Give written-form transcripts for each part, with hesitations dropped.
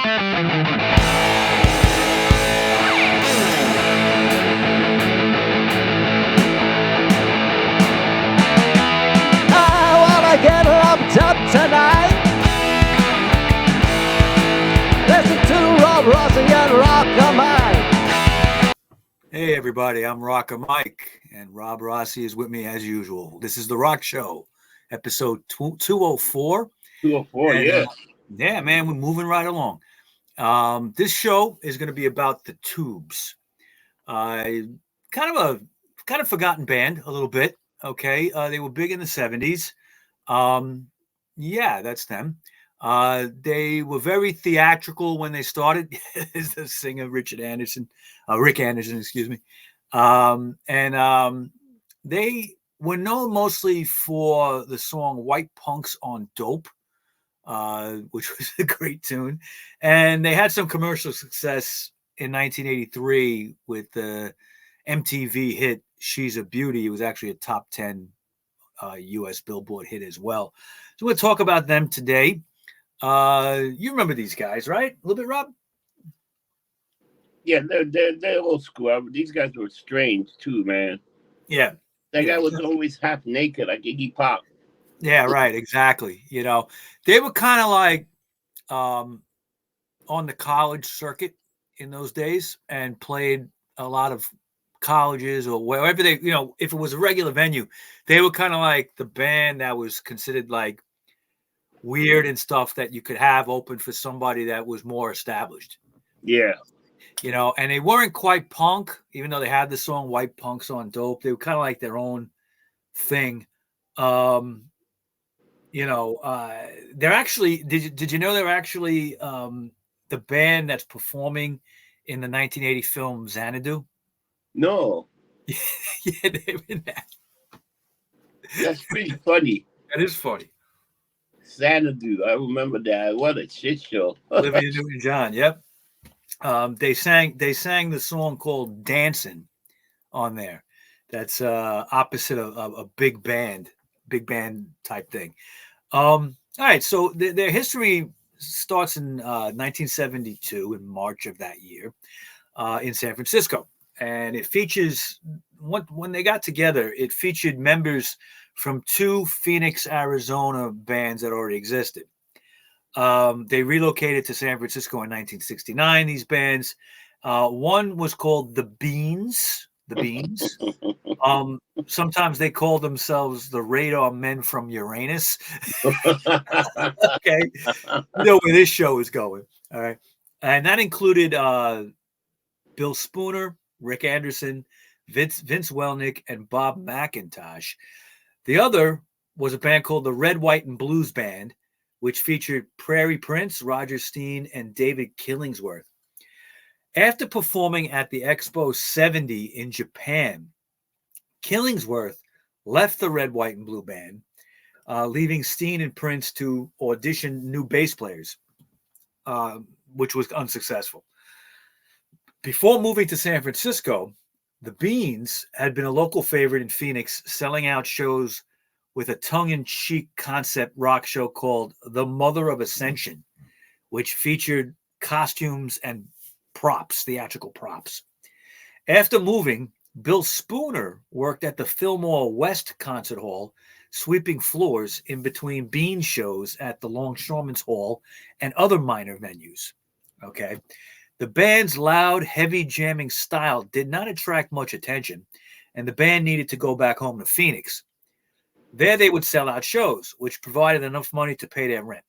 Get lumped up tonight. Listen to Rob Rossi and Rocker Mike. Hey everybody, I'm Rocker Mike, and Rob Rossi is with me as usual. This is the Rock Show, episode 204. 204, and, yeah. Yeah, man, we're moving right along. This show is going to be about the Tubes. Kind of forgotten band a little bit. Okay, they were big in the 70s. Yeah, that's them. They were very theatrical when they started. Is the singer Rick Anderson, excuse me. They were known mostly for the song White Punks on Dope, which was a great tune. And they had some commercial success in 1983 with the MTV hit She's a Beauty. It was actually a top 10 U.S. Billboard hit as well. So we'll talk about them today. You remember these guys, right? A little bit, Rob? Yeah, they're old school. These guys were strange too, man. Yeah. That guy was always half naked, like Iggy Pop. Yeah, right. Exactly. You know, they were kind of like on the college circuit in those days and played a lot of colleges or wherever they, you know, if it was a regular venue, they were kind of like the band that was considered like weird and stuff that you could have open for somebody that was more established. Yeah. You know, and they weren't quite punk, even though they had the song White Punks on Dope. They were kind of like their own thing. You know, they're actually, did you know they're actually the band that's performing in the 1980 film Xanadu? No. Yeah, they're in that. That's pretty funny. That is funny. Xanadu, I remember that. What a shit show. Olivia Newton-John, yep. They sang the song called "Dancing" on there. That's opposite of a big band type thing. All right, so their history starts in 1972, in March of that year, in San Francisco. And it features, when they got together, it featured members from two Phoenix, Arizona bands that already existed. They relocated to San Francisco in 1969, these bands. One was called The Beans. Sometimes they called themselves the Radar Men from Uranus. Okay. You know where this show is going. All right. And that included Bill Spooner, Rick Anderson, Vince Welnick, and Bob McIntosh. The other was a band called the Red, White, and Blues Band, which featured Prairie Prince, Roger Steen, and David Killingsworth. After performing at the Expo 70 in Japan, Killingsworth left the Red, White, and Blue Band, leaving Steen and Prince to audition new bass players, which was unsuccessful. Before moving to San Francisco, the Beans had been a local favorite in Phoenix, selling out shows with a tongue-in-cheek concept rock show called The Mother of Ascension, which featured costumes and props, theatrical props. After moving, Bill Spooner worked at the Fillmore West Concert Hall, sweeping floors in between Bean shows at the Longshoremen's Hall and other minor venues. Okay. The band's loud, heavy jamming style did not attract much attention, and the band needed to go back home to Phoenix. There they would sell out shows, which provided enough money to pay their rent.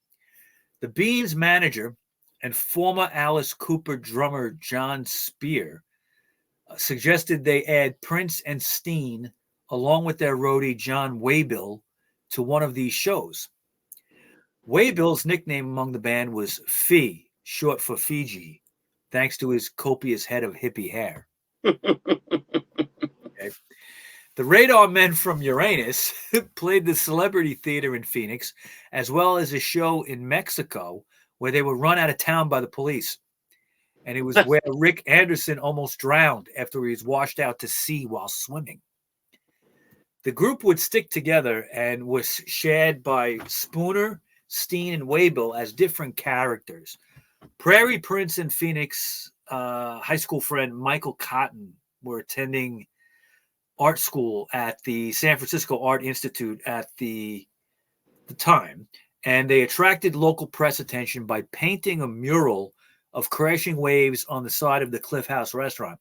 The Beans' manager and former Alice Cooper drummer John Spear suggested they add Prince and Steen, along with their roadie John Waybill, to one of these shows. Waybill's nickname among the band was Fee, short for Fiji, thanks to his copious head of hippie hair. Okay. The Radar Men from Uranus played the Celebrity Theater in Phoenix, as well as a show in Mexico where they were run out of town by the police. And it was where Rick Anderson almost drowned after he was washed out to sea while swimming. The group would stick together and was shared by Spooner, Steen, and Waybill as different characters. Prairie Prince and Phoenix high school friend Michael Cotten were attending art school at the San Francisco Art Institute at the time, and they attracted local press attention by painting a mural of crashing waves on the side of the Cliff House restaurant.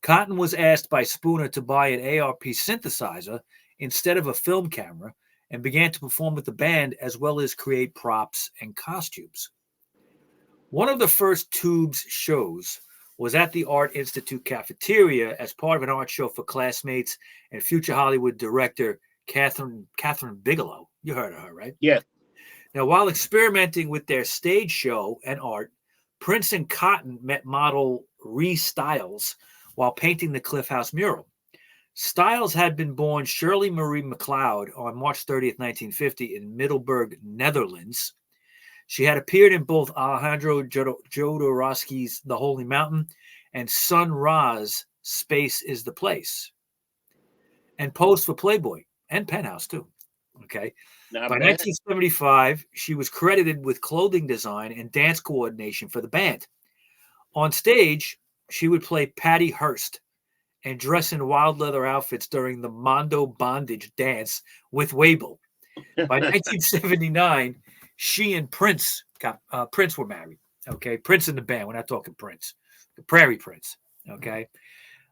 Cotten was asked by Spooner to buy an ARP synthesizer instead of a film camera and began to perform with the band as well as create props and costumes. One of the first Tubes shows was at the Art Institute cafeteria as part of an art show for classmates and future Hollywood director Catherine Bigelow. You heard of her, right? Yeah. Now, while experimenting with their stage show and art, Prince and Cotten met model Ree Stiles while painting the Cliff House mural. Stiles had been born Shirley Marie McLeod on March 30th, 1950 in Middelburg, Netherlands. She had appeared in both Alejandro Jodorowsky's The Holy Mountain and Sun Ra's Space is the Place, and posed for Playboy and Penthouse too. Okay. By 1975, she was credited with clothing design and dance coordination for the band. On stage, she would play Patty Hearst and dress in wild leather outfits during the Mondo Bondage dance with Waybill. By 1979, she and Prince were married. Okay, Prince in the band. We're not talking Prince, the Prairie Prince. Okay.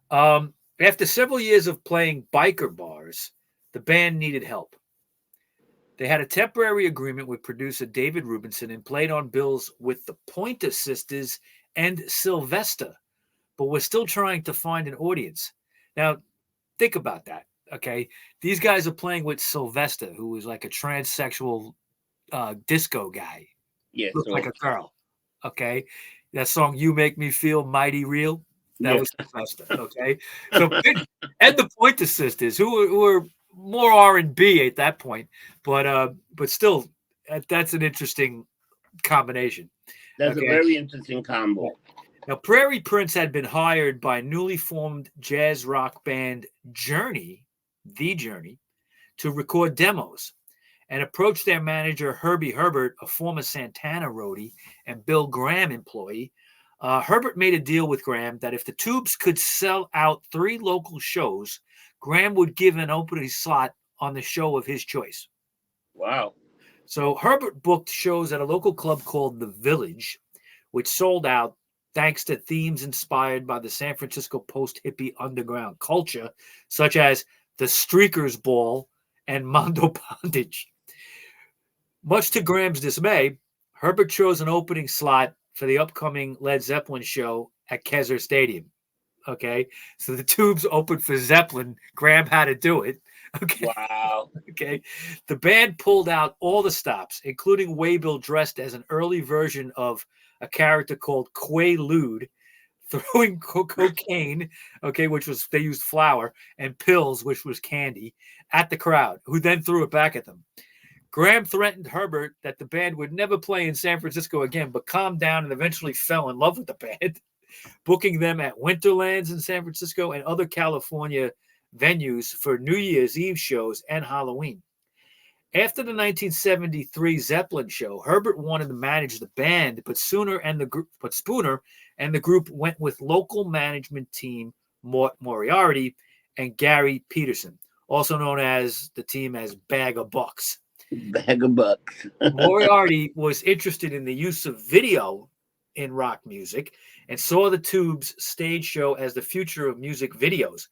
After several years of playing biker bars, the band needed help. They had a temporary agreement with producer David Rubinson and played on bills with the Pointer Sisters and Sylvester, but were still trying to find an audience. Now, think about that. Okay, these guys are playing with Sylvester, who was like a transsexual disco guy. Yeah, looked like a girl. Okay, that song "You Make Me Feel Mighty Real." That was Sylvester. Okay, so and the Pointer Sisters, who were more R&B at that point, but still, that's an interesting combination. That's a very interesting combo. Now, Prairie Prince had been hired by newly formed jazz rock band Journey, The Journey, to record demos, and approached their manager Herbie Herbert, a former Santana roadie and Bill Graham employee. Herbert made a deal with Graham that if the Tubes could sell out 3 local shows, Graham would give an opening slot on the show of his choice. Wow. So Herbert booked shows at a local club called The Village, which sold out thanks to themes inspired by the San Francisco post-hippie underground culture, such as the Streakers Ball and Mondo Bondage. Much to Graham's dismay, Herbert chose an opening slot for the upcoming Led Zeppelin show at Kezar Stadium. Okay, so the Tubes opened for Zeppelin. Graham had to do it. Okay. Wow. Okay. The band pulled out all the stops, including Waybill dressed as an early version of a character called Quaalude, throwing cocaine, okay, which was, they used flour, and pills, which was candy, at the crowd, who then threw it back at them. Graham threatened Herbert that the band would never play in San Francisco again, but calmed down and eventually fell in love with the band, booking them at Winterlands in San Francisco and other California venues for New Year's Eve shows and Halloween. After the 1973 Zeppelin show, Herbert wanted to manage the band, but Spooner and the group went with local management team Mort Moriarty and Gary Peterson, also known as the team as Bag of Bucks. Bag of Bucks. Moriarty was interested in the use of video in rock music and saw the Tubes stage show as the future of music videos.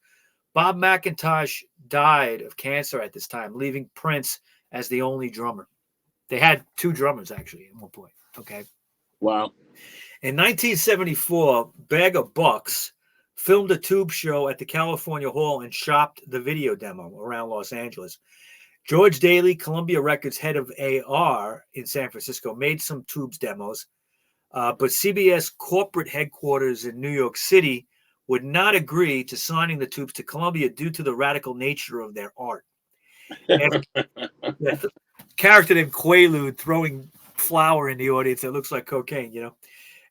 Bob McIntosh died of cancer at this time, leaving Prince as the only drummer. They had 2 drummers, actually, at one point. Okay. Wow. In 1974, Bag of Bucks filmed a Tube show at the California Hall and shopped the video demo around Los Angeles. George Daly, Columbia Records head of AR in San Francisco, made some Tubes demos, but CBS corporate headquarters in New York City would not agree to signing the Tubes to Columbia due to the radical nature of their art. The character named Quaalude throwing flour in the audience that looks like cocaine, you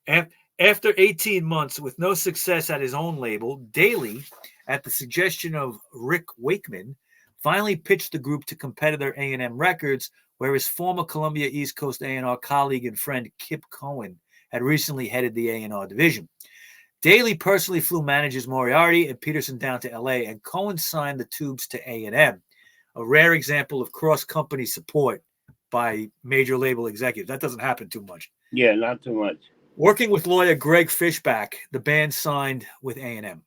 know. After 18 months with no success at his own label, Daly, at the suggestion of Rick Wakeman, finally pitched the group to competitor A&M Records, where his former Columbia East Coast A&R colleague and friend Kip Cohen had recently headed the A&R division. Daly personally flew managers Moriarty and Peterson down to L.A., and Cohen signed the Tubes to A&M, a rare example of cross-company support by major label executives. That doesn't happen too much. Yeah, not too much. Working with lawyer Greg Fishback, the band signed with A&M.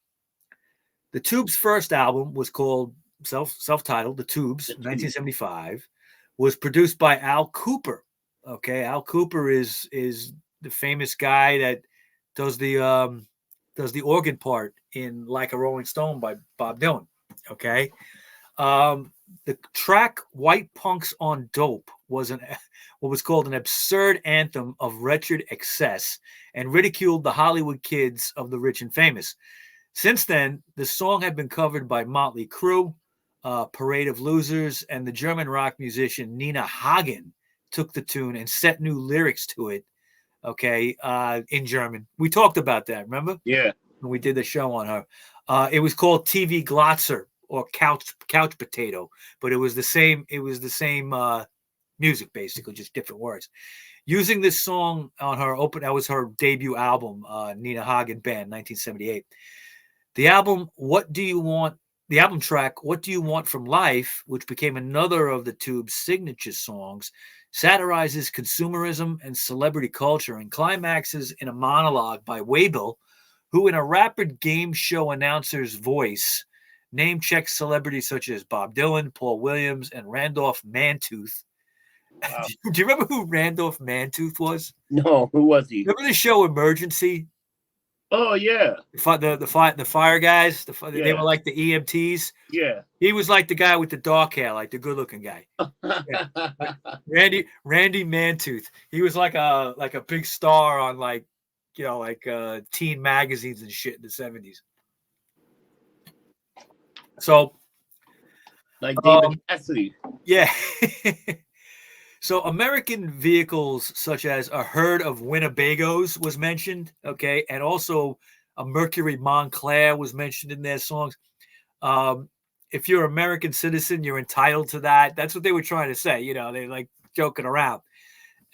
The Tubes' first album was called self-titled, The Tubes, 1975, was produced by Al Cooper. Okay, Al Cooper is the famous guy that does the organ part in Like a Rolling Stone by Bob Dylan. Okay. The track White Punks on Dope was what was called an absurd anthem of wretched excess and ridiculed the Hollywood kids of the rich and famous. Since then, the song had been covered by Motley Crue, Parade of Losers, and the German rock musician Nina Hagen took the tune and set new lyrics to it, okay, in German. We talked about that, remember? Yeah. When we did the show on her. It was called TV Glotzer or couch potato, but it was the same music, basically, just different words. Using this song on her that was her debut album, Nina Hagen Band, 1978. The album track, What Do You Want From Life, which became another of the Tube's signature songs, satirizes consumerism and celebrity culture and climaxes in a monologue by Waybill, who in a rapid game show announcer's voice name-checks celebrities such as Bob Dylan, Paul Williams, and Randolph Mantooth. Wow. Do you remember who Randolph Mantooth was? No, who was he? Remember the show Emergency? Oh, yeah. The fire guys? They were like the EMTs? Yeah. He was like the guy with the dark hair, like the good-looking guy. Yeah. Randy Mantooth. He was like a big star on teen magazines and shit in the 70s. So, like David Cassidy. Yeah. So American vehicles such as a herd of Winnebagos was mentioned, okay, and also a Mercury Montclair was mentioned in their songs. If you're an American citizen, you're entitled to that. That's what they were trying to say. They're like joking around.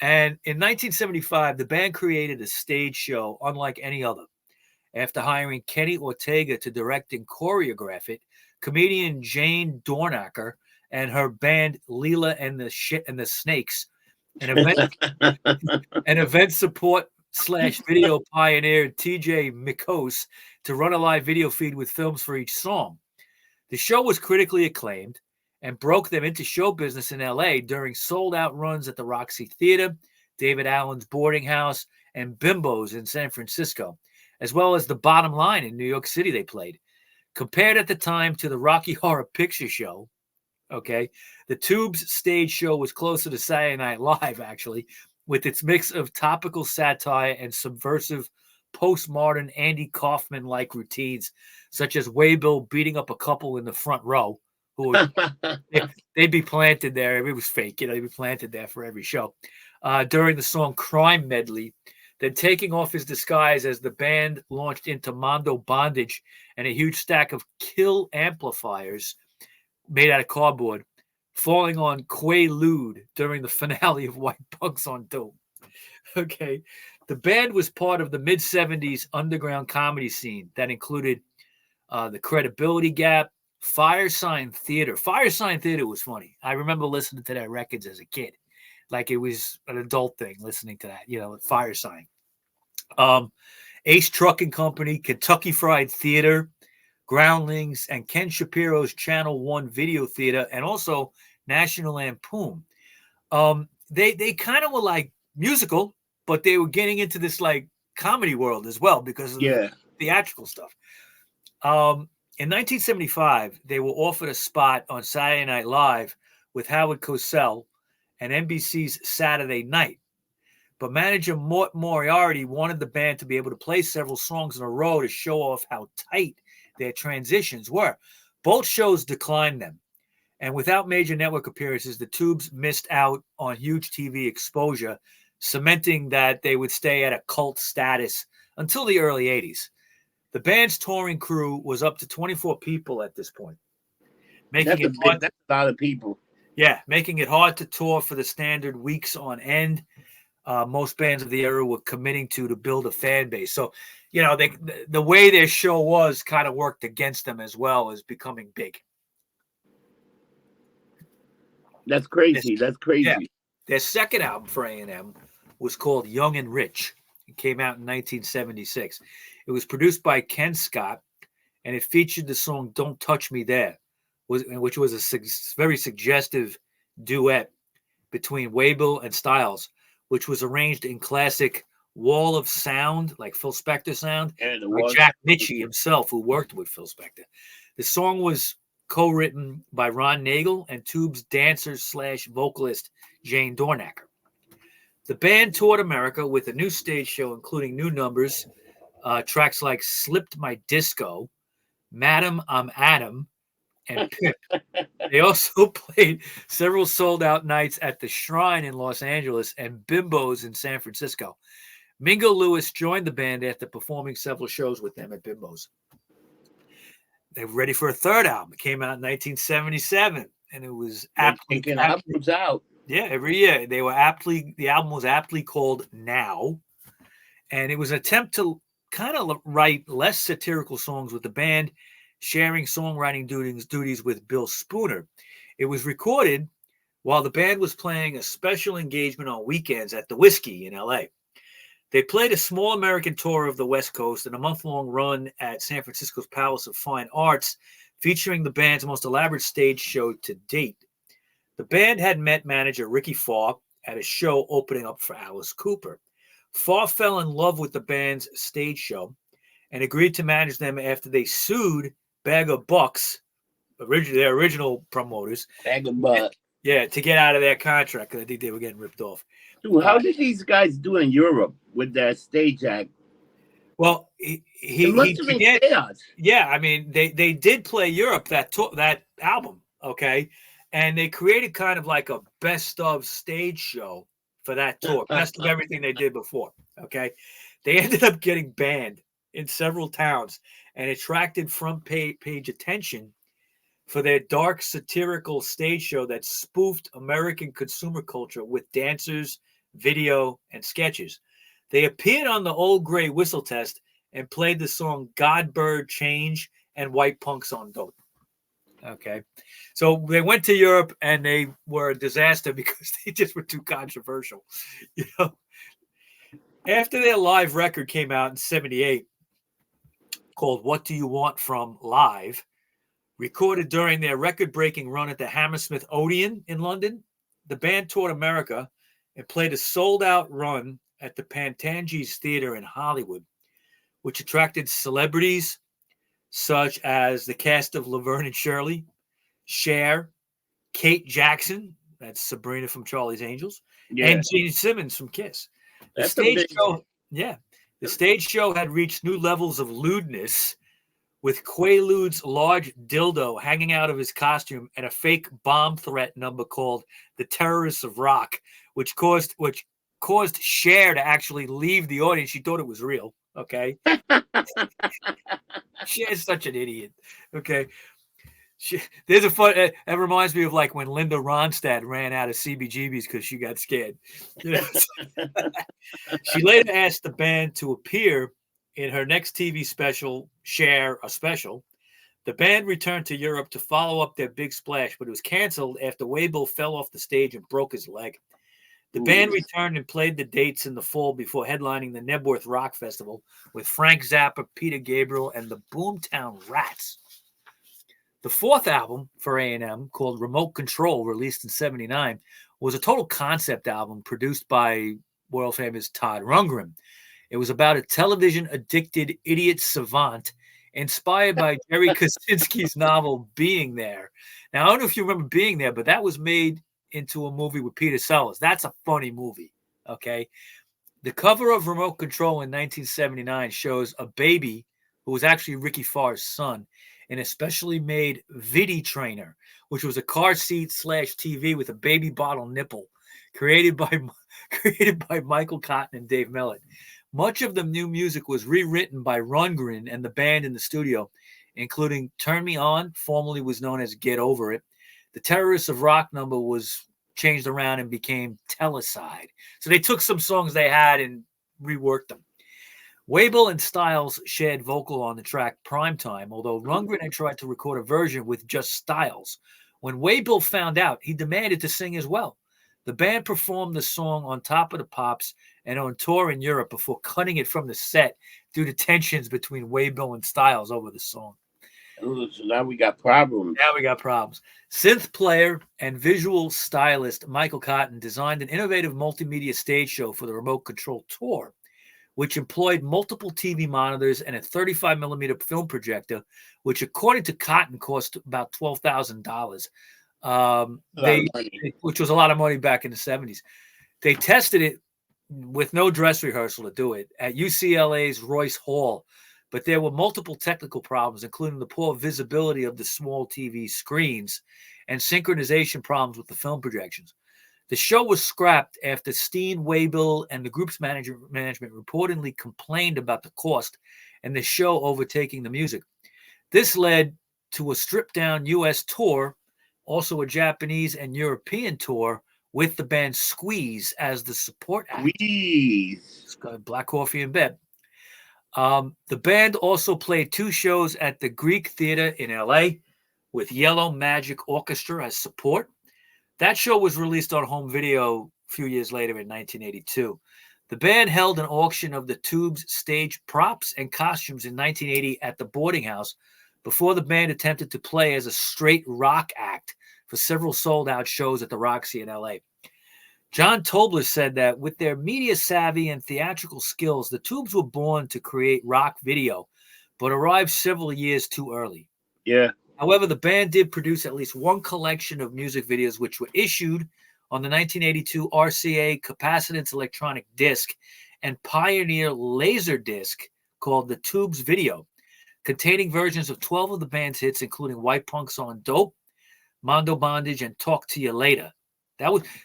And in 1975, the band created a stage show unlike any other. After hiring Kenny Ortega to direct and choreograph it, comedian Jane Dornacker and her band Leela and the Snakes, an event support / video pioneer TJ Mikos to run a live video feed with films for each song. The show was critically acclaimed and broke them into show business in LA during sold-out runs at the Roxy Theater, David Allen's Boarding House, and Bimbo's in San Francisco, as well as the Bottom Line in New York City they played. Compared at the time to the Rocky Horror Picture Show, okay, the Tubes stage show was closer to Saturday Night Live, actually, with its mix of topical satire and subversive postmodern Andy Kaufman-like routines, such as Waybill beating up a couple in the front row who would, they'd be planted there. It was fake, they'd be planted there for every show. During the song Crime Medley, then taking off his disguise as the band launched into Mondo Bondage and a huge stack of Kill amplifiers made out of cardboard, falling on Quaalude during the finale of White Punks on Dope. Okay. The band was part of the mid-70s underground comedy scene that included the Credibility Gap, Firesign Theater. Firesign Theater was funny. I remember listening to their records as a kid. Like it was an adult thing listening to that, Firesign. Ace Trucking Company, Kentucky Fried Theater, Groundlings, and Ken Shapiro's Channel 1 Video Theater, and also National Lampoon. They kind of were like musical, but they were getting into this like comedy world as well because of the theatrical stuff. In 1975, they were offered a spot on Saturday Night Live with Howard Cosell and NBC's Saturday Night. But manager Mort Moriarty wanted the band to be able to play several songs in a row to show off how tight their transitions were. Both shows declined them. And without major network appearances, the Tubes missed out on huge TV exposure, cementing that they would stay at a cult status until the early 80s. The band's touring crew was up to 24 people at this point. That's a lot of people. Yeah, making it hard to tour for the standard weeks on end. most bands of the era were committing to build a fan base. So, you know, the way their show was kind of worked against them as well as becoming big. That's crazy. That's crazy. Yeah. Their second album for A&M was called Young and Rich. It came out in 1976. It was produced by Ken Scott, and it featured the song Don't Touch Me There, which was a very suggestive duet between Waybill and Styles, which was arranged in classic wall of sound, like Phil Spector sound, by Jack Nitzsche himself, who worked with Phil Spector. The song was co-written by Ron Nagel and Tube's dancer/vocalist Jane Dornacker. The band toured America with a new stage show, including new numbers, tracks like Slipped My Disco, Madam, I'm Adam, and Pip. They also played several sold-out nights at the Shrine in Los Angeles and Bimbo's in San Francisco. Mingo Lewis joined the band after performing several shows with them at Bimbo's. They were ready for a third album. It came out in 1977, and it was aptly albums out. Yeah, every year. The album was aptly called Now, and it was an attempt to kind of write less satirical songs with the band, sharing songwriting duties with Bill Spooner. It was recorded while the band was playing a special engagement on weekends at the Whiskey in LA. They played a small American tour of the West Coast and a month-long run at San Francisco's Palace of Fine Arts, featuring the band's most elaborate stage show to date. The band had met manager Ricky Farr at a show opening up for Alice Cooper. Farr fell in love with the band's stage show and agreed to manage them after they sued Bag of Bucks, their original promoters. Bag of Bucks. Yeah, to get out of their contract because I think they were getting ripped off. Dude, how did these guys do in Europe with their stage act? Well, it must have been chaos. Yeah, I mean, they did play Europe that album, okay? And they created kind of like a best of stage show for that tour, best of everything they did before, okay? They ended up getting banned in several towns and attracted front page attention for their dark satirical stage show that spoofed American consumer culture with dancers, video, and sketches. They appeared on the Old Gray Whistle Test and played the song God Bird Change and White Punks on Dope. Okay. So they went to Europe and they were a disaster because they just were too controversial. You know, after their live record came out in 78 called What Do You Want From Live, recorded during their record-breaking run at the Hammersmith Odeon in London, the band toured America and played a sold-out run at the Pantanges Theater in Hollywood, which attracted celebrities such as the cast of Laverne and Shirley, Cher, Kate Jackson, that's Sabrina from Charlie's Angels, and Gene Simmons from Kiss. The stage show had reached new levels of lewdness, with Quaalude's large dildo hanging out of his costume and a fake bomb threat number called "The Terrorists of Rock," which caused Cher to actually leave the audience. She thought it was real. Okay. Cher's such an idiot. Okay. There's a fun. That reminds me of like when Linda Ronstadt ran out of CBGBs because she got scared. You know? She later asked the band to appear in her next TV special, Cher a Special. The band returned to Europe to follow up their big splash, but it was canceled after Waybill fell off the stage and broke his leg. The band returned and played the dates in the fall before headlining the Nebworth Rock Festival with Frank Zappa, Peter Gabriel, and the Boomtown Rats. The fourth album for A&M, called Remote Control, released in 79, was a total concept album produced by world-famous Todd Rundgren. It was about a television-addicted idiot savant inspired by Jerry Kosinski's novel Being There. Now, I don't know if you remember Being There, but that was made into a movie with Peter Sellers. That's a funny movie, okay? The cover of Remote Control in 1979 shows a baby who was actually Ricky Farr's son in a specially made Vidi trainer, which was a car seat / TV with a baby bottle nipple, created by Michael Cotten and Dave Mellett. Much of the new music was rewritten by Rundgren and the band in the studio, including Turn Me On, formerly was known as Get Over It. The Terrorists of Rock number was changed around and became Teleside. So they took some songs they had and reworked them. Waybill and Styles shared vocal on the track Primetime, although Rundgren had tried to record a version with just Styles. When Waybill found out, he demanded to sing as well. The band performed the song on Top of the Pops and on tour in Europe before cutting it from the set due to tensions between Waybill and Styles over the song. So now we got problems. Now we got problems. Synth player and visual stylist Michael Cotten designed an innovative multimedia stage show for the Remote Control Tour, which employed multiple TV monitors and a 35mm film projector, which, according to Cotten, cost about $12,000, which was a lot of money back in the 70s. They tested it with no dress rehearsal to do it at UCLA's Royce Hall, but there were multiple technical problems, including the poor visibility of the small TV screens and synchronization problems with the film projections. The show was scrapped after Steen, Waybill, and the group's management reportedly complained about the cost and the show overtaking the music. This led to a stripped-down U.S. tour, also a Japanese and European tour, with the band Squeeze as the support act. Squeeze. Black coffee in bed. The band also played 2 shows at the Greek Theater in L.A. with Yellow Magic Orchestra as support. That show was released on home video a few years later in 1982. The band held an auction of the Tubes' stage props and costumes in 1980 at the boarding house before the band attempted to play as a straight rock act for several sold-out shows at the Roxy in L.A. John Tobler said that with their media savvy and theatrical skills, the Tubes were born to create rock video, but arrived several years too early. Yeah. However, the band did produce at least one collection of music videos which were issued on the 1982 RCA capacitance electronic disc and Pioneer laser disc called The Tubes Video, containing versions of 12 of the band's hits, including White Punk's song Dope, Mondo Bondage, and Talk to You Later.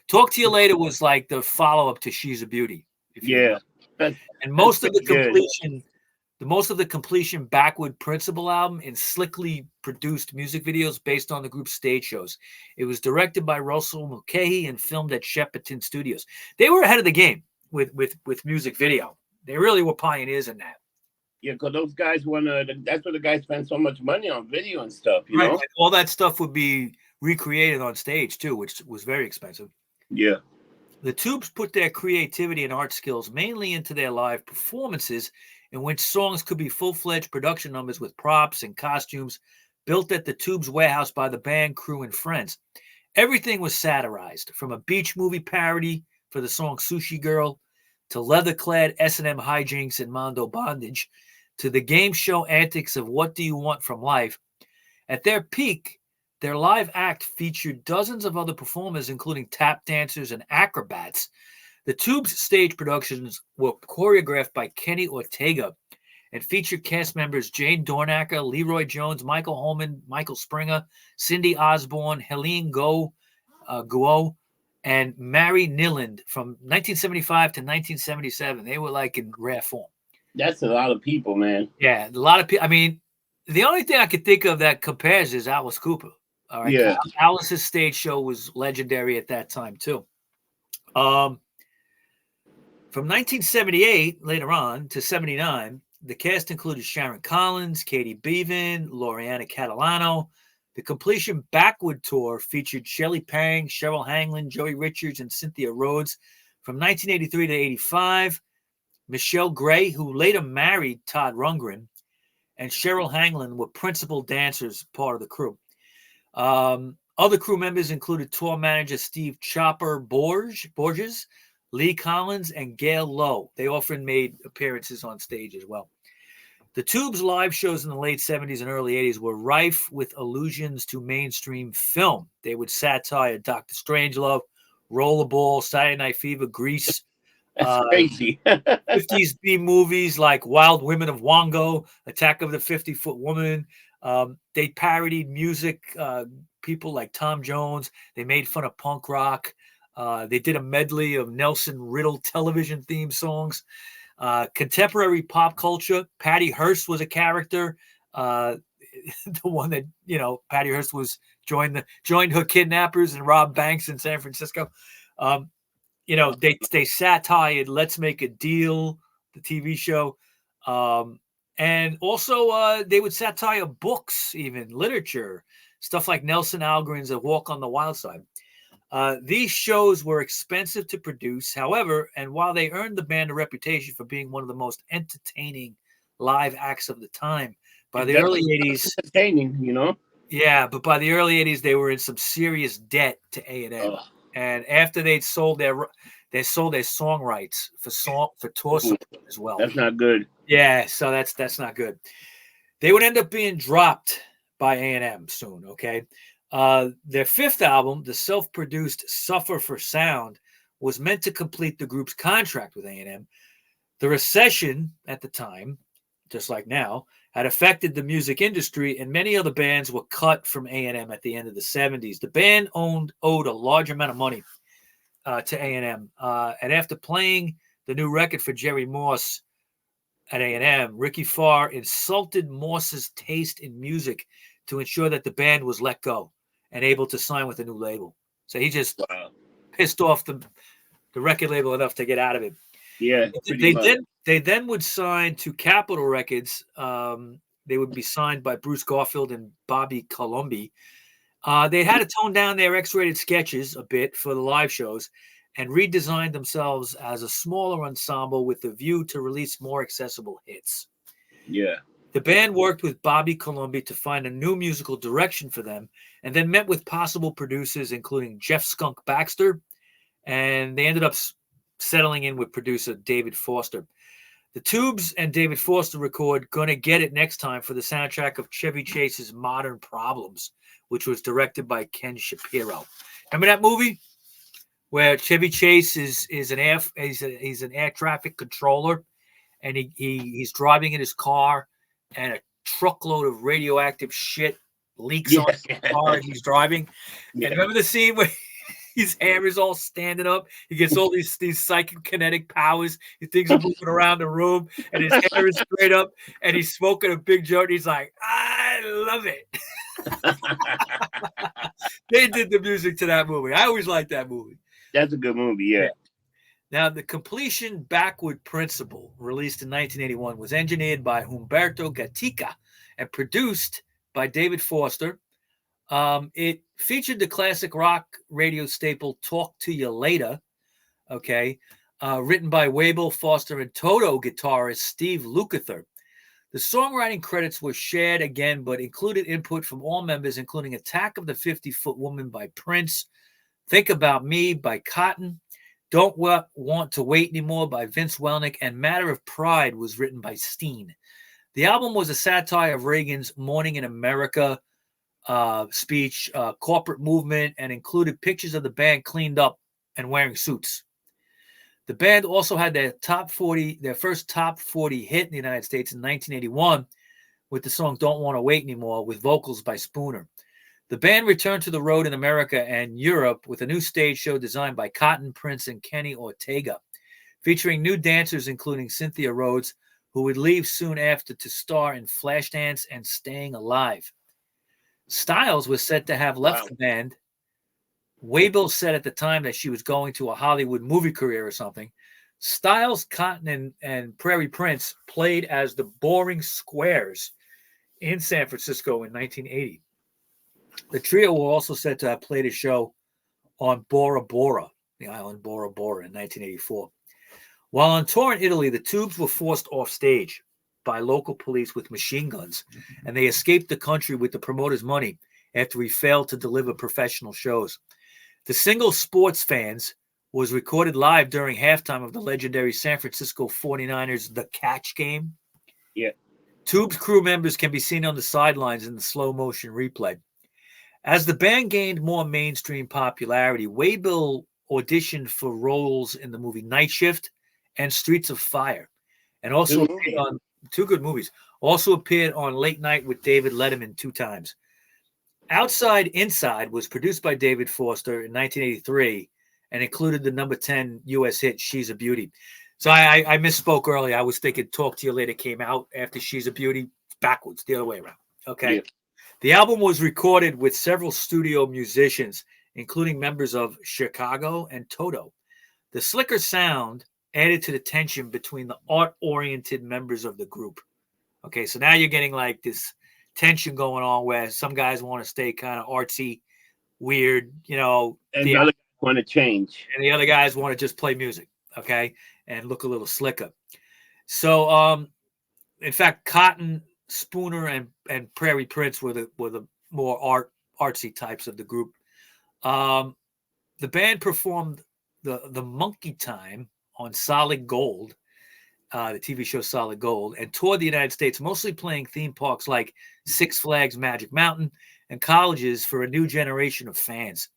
Talk to You Later was like the follow-up to She's a Beauty. Yeah. And most of the completion Backward Principle album in slickly produced music videos based on the group's stage shows. It was directed by Russell Mulcahy and filmed at Shepperton Studios. They were ahead of the game with music video. They really were pioneers in that. Yeah, because those guys that's where the guys spend so much money on video and stuff, you know? And all that stuff would be recreated on stage too, which was very expensive. Yeah. The Tubes put their creativity and art skills mainly into their live performances, in which songs could be full-fledged production numbers with props and costumes built at the Tubes warehouse by the band, crew, and friends. Everything was satirized, from a beach movie parody for the song Sushi Girl, to leather-clad S&M hijinks and Mondo Bondage, to the game show antics of What Do You Want from Life. At their peak, their live act featured dozens of other performers, including tap dancers and acrobats. The Tubes' stage productions were choreographed by Kenny Ortega and featured cast members Jane Dornacker, Leroy Jones, Michael Holman, Michael Springer, Cindy Osborne, Helene Guo, and Mary Niland from 1975 to 1977. They were like in rare form. That's a lot of people, man. Yeah, a lot of people. I mean, the only thing I could think of that compares is Alice Cooper. All right. Yeah. Alice's stage show was legendary at that time, too. From 1978, later on, to 79, the cast included Sharon Collins, Katie Bevan, Loriana Catalano. The Completion Backward Tour featured Shelley Pang, Cheryl Hanglin, Joey Richards, and Cynthia Rhodes. From 1983 to 85, Michelle Gray, who later married Todd Rundgren, and Cheryl Hanglin were principal dancers, part of the crew. Other crew members included tour manager Steve Chopper Borges, Lee Collins, and Gail Lowe. They often made appearances on stage as well. The Tubes' live shows in the late 70s and early 80s were rife with allusions to mainstream film. They would satire Dr. Strangelove, Rollerball, Saturday Night Fever, Grease. That's crazy. 50s B movies like Wild Women of Wongo, Attack of the 50-Foot Woman. They parodied music, people like Tom Jones. They made fun of punk rock. They did a medley of Nelson Riddle television theme songs. Contemporary pop culture. Patty Hearst was a character. the one that, Patty Hearst was joined her kidnappers and robbed banks in San Francisco. They satired Let's Make a Deal, the TV show. And also they would satire books, even literature, stuff like Nelson Algren's A Walk on the Wild Side. These shows were expensive to produce, however, and while they earned the band a reputation for being one of the most entertaining live acts of the time, by the early 80s, entertaining, Yeah, but by the early 80s, they were in some serious debt to A&M. And after they'd sold their song rights for tour support as well. That's not good. Yeah, so that's not good. They would end up being dropped by A&M soon, okay? Their fifth album, the self-produced Suffer for Sound, was meant to complete the group's contract with A&M. The recession at the time, just like now, had affected the music industry, and many other bands were cut from A&M at the end of the 70s. The band owed a large amount of money to A&M. And after playing the new record for Jerry Morse at A&M, Ricky Farr insulted Morse's taste in music to ensure that the band was let go and able to sign with a new label. So he just pissed off the record label enough to get out of it. Yeah. They then would sign to Capitol Records. They would be signed by Bruce Garfield and Bobby Colomby. They had to tone down their X-rated sketches a bit for the live shows and redesigned themselves as a smaller ensemble with a view to release more accessible hits. Yeah. The band worked with Bobby Colomby to find a new musical direction for them and then met with possible producers, including Jeff Skunk Baxter, and they ended up settling in with producer David Foster. The Tubes and David Foster record Gonna Get It Next Time for the soundtrack of Chevy Chase's Modern Problems, which was directed by Ken Shapiro. Remember that movie where Chevy Chase is an air traffic controller, and he's driving in his car, and a truckload of radioactive shit leaks on the car and he's driving. And remember the scene where his hair is all standing up? He gets all these psychokinetic powers. He thinks he's moving around the room, and his hair is straight up, and he's smoking a big joint. He's like, I love it. They did the music to that movie. I always liked that movie. That's a good movie, yeah. Now, the Completion Backward Principle, released in 1981, was engineered by Humberto Gatica and produced by David Foster. It featured the classic rock radio staple Talk to You Later, written by Waybill, Foster, and Toto guitarist Steve Lukather. The songwriting credits were shared again, but included input from all members, including Attack of the 50-Foot Woman by Prince, Think About Me by Cotten, Don't Want to Wait Anymore by Vince Welnick, and Matter of Pride was written by Steen. The album was a satire of Reagan's Morning in America speech, corporate movement, and included pictures of the band cleaned up and wearing suits. The band also had their first top 40 hit in the United States in 1981 with the song Don't Want to Wait Anymore, with vocals by Spooner. The band returned to the road in America and Europe with a new stage show designed by Cotten, Prince, and Kenny Ortega, featuring new dancers including Cynthia Rhodes, who would leave soon after to star in Flashdance and Staying Alive. Styles was said to have left the band. Waybill said at the time that she was going to a Hollywood movie career or something. Styles, Cotten, and Prairie Prince played as the Boring Squares in San Francisco in 1980. The trio were also said to have played a show on Bora Bora, the island Bora Bora, in 1984. While on tour in Italy, the Tubes were forced off stage by local police with machine guns, and they escaped the country with the promoter's money after he failed to deliver professional shows. The single Sports Fans was recorded live during halftime of the legendary San Francisco 49ers The Catch game. Yeah. Tubes crew members can be seen on the sidelines in the slow motion replay. As the band gained more mainstream popularity, Waybill auditioned for roles in the movie Night Shift and Streets of Fire, and also appeared on two good movies. Also appeared on Late Night with David Letterman 2 times. Outside Inside was produced by David Foster in 1983 and included the number 10 U.S. hit She's a Beauty. So I misspoke earlier. I was thinking Talk to You Later came out after She's a Beauty, backwards, the other way around. Okay. The album was recorded with several studio musicians, including members of Chicago and Toto. The slicker sound added to the tension between the art-oriented members of the group. Okay, so now you're getting like this tension going on where some guys want to stay kind of artsy, weird, and the other guys want to change, and the other guys want to just play music, okay, and look a little slicker. So, in fact, Cotten, Spooner, and Prairie Prince were the more artsy types of the group. The band performed the Monkey Time on Solid Gold, the TV show Solid Gold, and toured the United States, mostly playing theme parks like Six Flags Magic Mountain and colleges for a new generation of fans.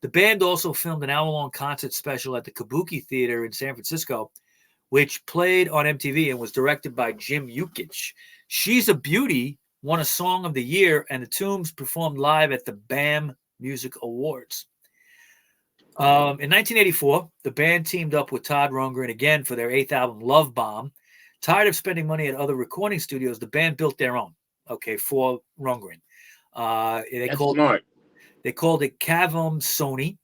The band also filmed an hour-long concert special at the Kabuki Theater in San Francisco, which played on MTV and was directed by Jim Yukich. ShesABeauty won a Song of the Year, and the Tombs performed live at the BAM Music Awards. In 1984, the band teamed up with Todd Rundgren again for their 8th album, Love Bomb. Tired of spending money at other recording studios, the band built their own, for Rundgren. They called it Cavom Sony,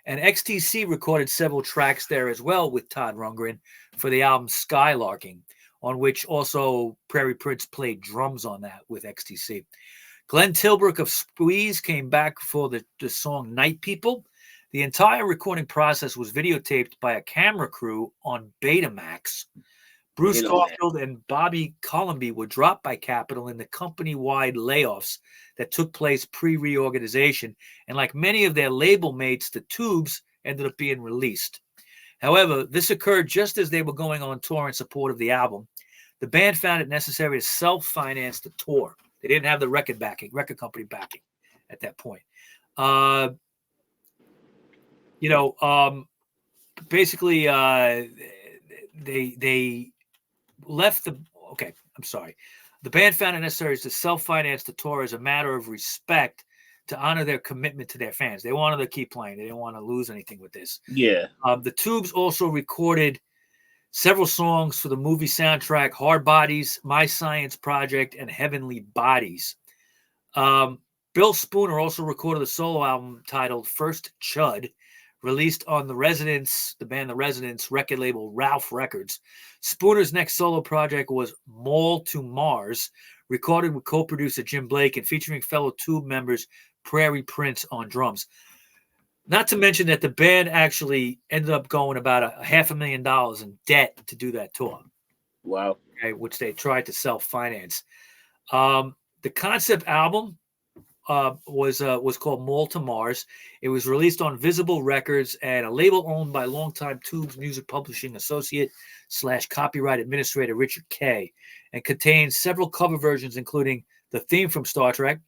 and XTC recorded several tracks there as well with Todd Rundgren for the album Skylarking, on which also Prairie Prince played drums on that with XTC. Glenn Tilbrook of Squeeze came back for the song Night People. The entire recording process was videotaped by a camera crew on Betamax. Bruce Caulfield and Bobby Colomby were dropped by Capitol in the company-wide layoffs that took place pre-reorganization, and like many of their label mates, the Tubes ended up being released. However, this occurred just as they were going on tour in support of the album. The band found it necessary to self-finance the tour. They didn't have the record company backing at that point. Basically, they left the. Okay, I'm sorry. The band found it necessary to self-finance the tour as a matter of respect to honor their commitment to their fans. They wanted to keep playing. They didn't want to lose anything with this. Yeah. The Tubes also recorded several songs for the movie soundtrack Hard Bodies, My Science Project, and Heavenly Bodies. Bill Spooner also recorded a solo album titled First Chud, released on the band The Residents record label Ralph Records. Spooner's next solo project was Mall to Mars, recorded with co-producer Jim Blake and featuring fellow Tube members Prairie Prince on drums. Not to mention that the band actually ended up going about $500,000 in debt to do that tour. Wow. Okay, which they tried to self-finance. The concept album was called Mall to Mars. It was released on Visible Records and a label owned by longtime Tubes music publishing associate / copyright administrator Richard Kay, and contains several cover versions, including the theme from Star Trek,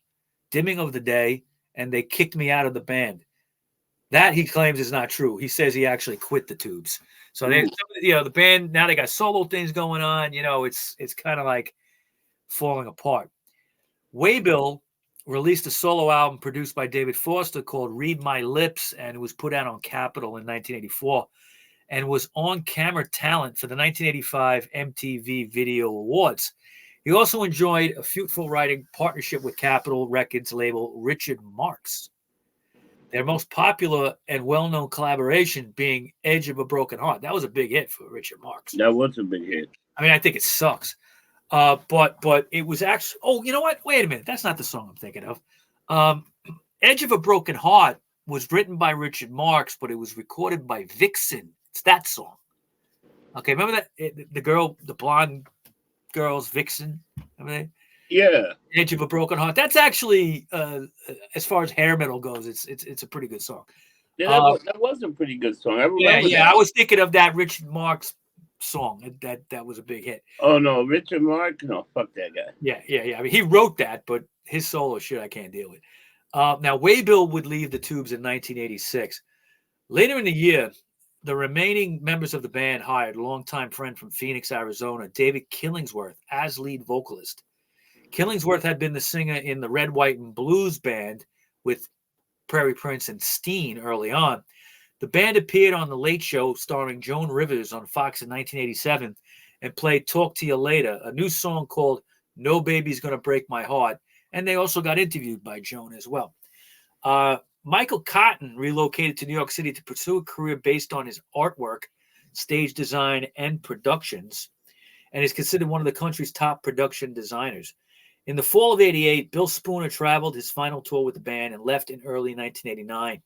Dimming of the Day, and They Kicked Me Out of the Band. That he claims is not true. He says he actually quit the Tubes. So the band, now they got solo things going on. It's kind of like falling apart. Waybill released a solo album produced by David Foster called Read My Lips, and it was put out on Capitol in 1984 and was on-camera talent for the 1985 MTV Video Awards. He also enjoyed a fruitful writing partnership with Capitol Records label Richard Marx. Their most popular and well-known collaboration being Edge of a Broken Heart. That was a big hit for Richard Marx. That was a big hit. I mean, I think it sucks. But it was actually, you know what? Wait a minute. That's not the song I'm thinking of. Edge of a Broken Heart was written by Richard Marx, but it was recorded by Vixen. It's that song. Okay, remember that? The blonde girl's Vixen? Remember that? Yeah. Edge of a Broken Heart. That's actually, as far as hair metal goes, it's a pretty good song. Yeah, that was a pretty good song. I remember that. I was thinking of that Richard Marx song. That was a big hit. Oh no, Richard Marx? No, fuck that guy. Yeah. I mean, he wrote that, but his solo shit I can't deal with. Now, Waybill would leave the Tubes in 1986. Later in the year, the remaining members of the band hired longtime friend from Phoenix, Arizona, David Killingsworth, as lead vocalist. Killingsworth had been the singer in the Red, White, and Blues band with Prairie Prince and Steen early on. The band appeared on The Late Show starring Joan Rivers on Fox in 1987 and played Talk to You Later, a new song called No Baby's Gonna Break My Heart, And they also got interviewed by Joan as well. Michael Cotten relocated to New York City to pursue a career based on his artwork, stage design, and productions, and is considered one of the country's top production designers. In the fall of '88, Bill Spooner traveled his final tour with the band and left in early 1989.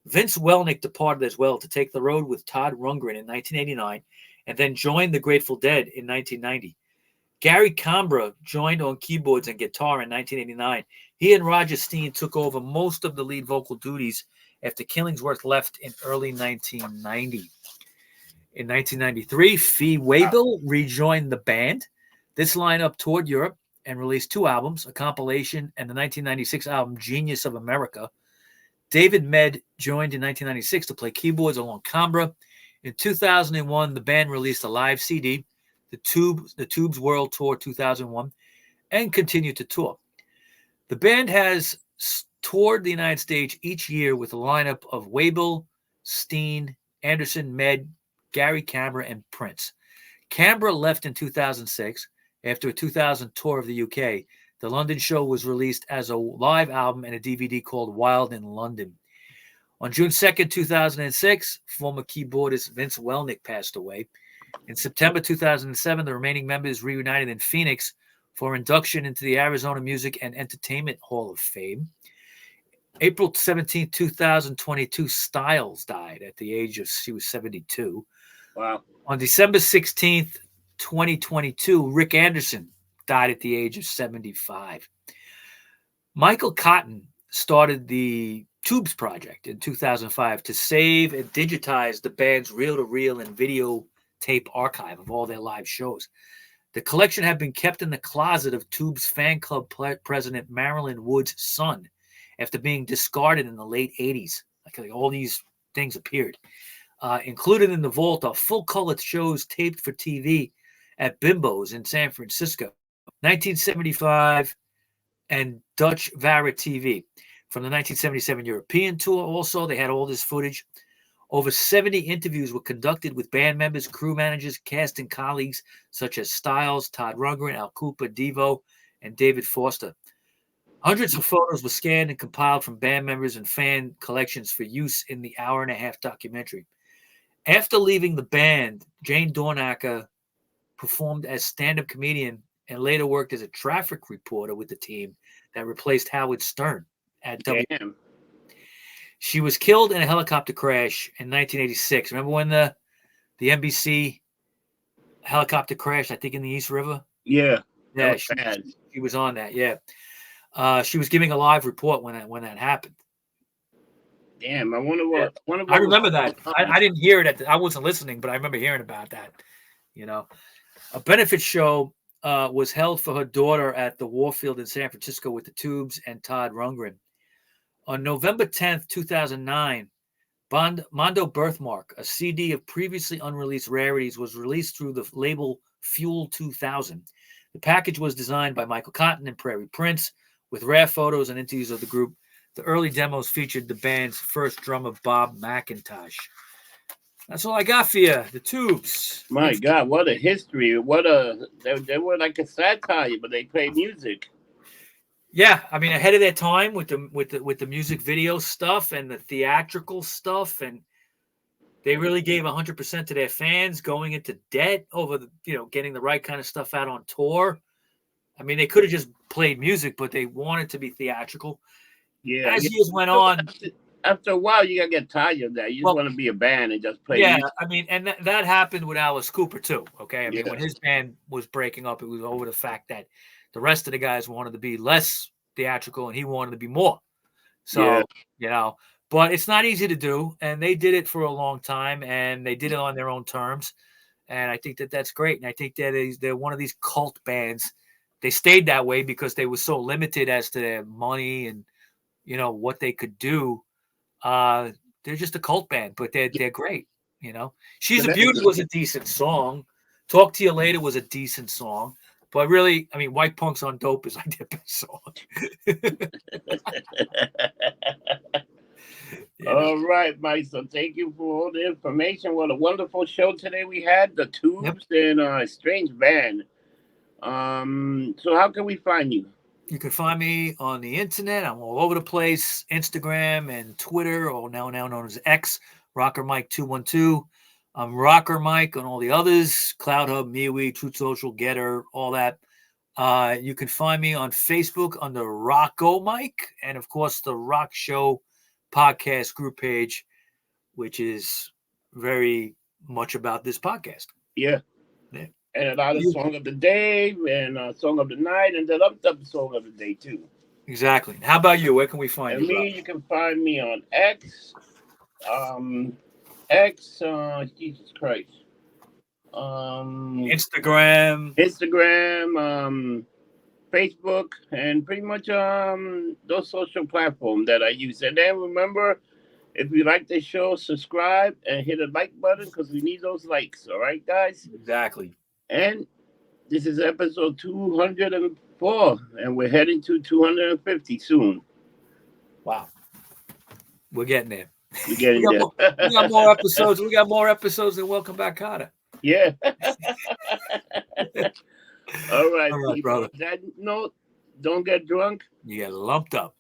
Vince Welnick departed as well to take the road with Todd Rundgren in 1989 and then joined the Grateful Dead in 1990. Gary Cambra joined on keyboards and guitar in 1989. He and Roger Steen took over most of the lead vocal duties after Killingsworth left in early 1990. In 1993, Fee Waybill rejoined the band. This lineup toured Europe and released 2 albums, a compilation and the 1996 album Genius of America. David Med joined in 1996 to play keyboards along Cambra. In 2001, the band released a live CD, the Tubes World Tour 2001, and continued to tour. The band has toured the United States each year with a lineup of Waybill, Steen, Anderson, Med, Gary Cambra, and Prince. Cambra left in 2006 after a 2000 tour of the UK. The London show was released as a live album and a DVD called Wild in London. On June 2nd, 2006, former keyboardist Vince Welnick passed away. In September 2007, the remaining members reunited in Phoenix for induction into the Arizona Music and Entertainment Hall of Fame. April 17, 2022, Styles died at the age of, she was 72. Wow. On December 16th, 2022, Rick Anderson died at the age of 75. Michael Cotten started the Tubes Project in 2005 to save and digitize the band's reel-to-reel and video tape archive of all their live shows. The collection had been kept in the closet of Tubes fan club president Marilyn Wood's son after being discarded in the late 80s. Like all these things appeared. Included in the vault are full-color shows taped for TV at Bimbo's in San Francisco, 1975, and Dutch Vara TV. From the 1977 European tour also, they had all this footage. Over 70 interviews were conducted with band members, crew managers, cast, and colleagues such as Styles, Todd Rundgren, Al Kooper, Devo, and David Foster. Hundreds of photos were scanned and compiled from band members and fan collections for use in the hour-and-a-half documentary. After leaving the band, Jane Dornacker performed as stand-up comedian and later worked as a traffic reporter with the team that replaced Howard Stern at W. She was killed in a helicopter crash in 1986. Remember when the NBC helicopter crashed, I think, in the East River? Yeah. Yeah, she was on that, yeah. She was giving a live report when that happened. Damn, I wonder what. Yeah. I remember that. I didn't hear it. I wasn't listening, but I remember hearing about that. You know, a benefit show was held for her daughter at the Warfield in San Francisco with the Tubes and Todd Rundgren. On November 10th, 2009, Mondo Birthmark, a CD of previously unreleased rarities, was released through the label Fuel 2000. The package was designed by Michael Cotten and Prairie Prince, with rare photos and interviews of the group. The early demos featured the band's first drummer, Bob McIntosh. That's all I got for you. The Tubes. My God, what a history! They were like a satire, but they played music. Yeah, I mean, ahead of their time with the music video stuff and the theatrical stuff, and they really gave 100% to their fans, going into debt over getting the right kind of stuff out on tour. I mean, they could have just played music, but they wanted to be theatrical. Yeah. As years went on, after a while, you gotta get tired of that. You just want to be a band and just play. Yeah, music. I mean, and that happened with Alice Cooper too. Okay, I mean, when his band was breaking up, it was over the fact that the rest of the guys wanted to be less theatrical and he wanted to be more. So, but it's not easy to do. And they did it for a long time and they did it on their own terms. And I think that that's great. And I think that they're one of these cult bands. They stayed that way because they were so limited as to their money and, what they could do. They're just a cult band, but they're great. She's a Beauty was a decent song. Talk to You Later was a decent song. But really, I mean, White Punks on Dope is like their best song. All right, Mike. So thank you for all the information. What a wonderful show today we had. The Tubes and a strange band. So how can we find you? You can find me on the internet. I'm all over the place. Instagram and Twitter, or now known as X, Rocker Mike 212. I'm Rocker Mike on all the others, Cloud Hub, MeWe, Truth Social, Getter, all that. You can find me on Facebook under Rocko Mike, and of course the Rock Show podcast group page, which is very much about this podcast. Yeah. Yeah. And a lot of song of the day and song of the night, and the lumped up song of the day too. Exactly. How about you? Where can we find and you? Me, you can find me on X. Jesus Christ. Instagram, Facebook, and pretty much those social platforms that I use. And then remember, if you like the show, subscribe and hit a like button because we need those likes. All right, guys? Exactly. And this is episode 204, and we're heading to 250 soon. Wow. We're getting there. We're getting we got more episodes. We got more episodes than Welcome Back, Cotten. Yeah. All right, brother. That note, don't get drunk. You get lumped up.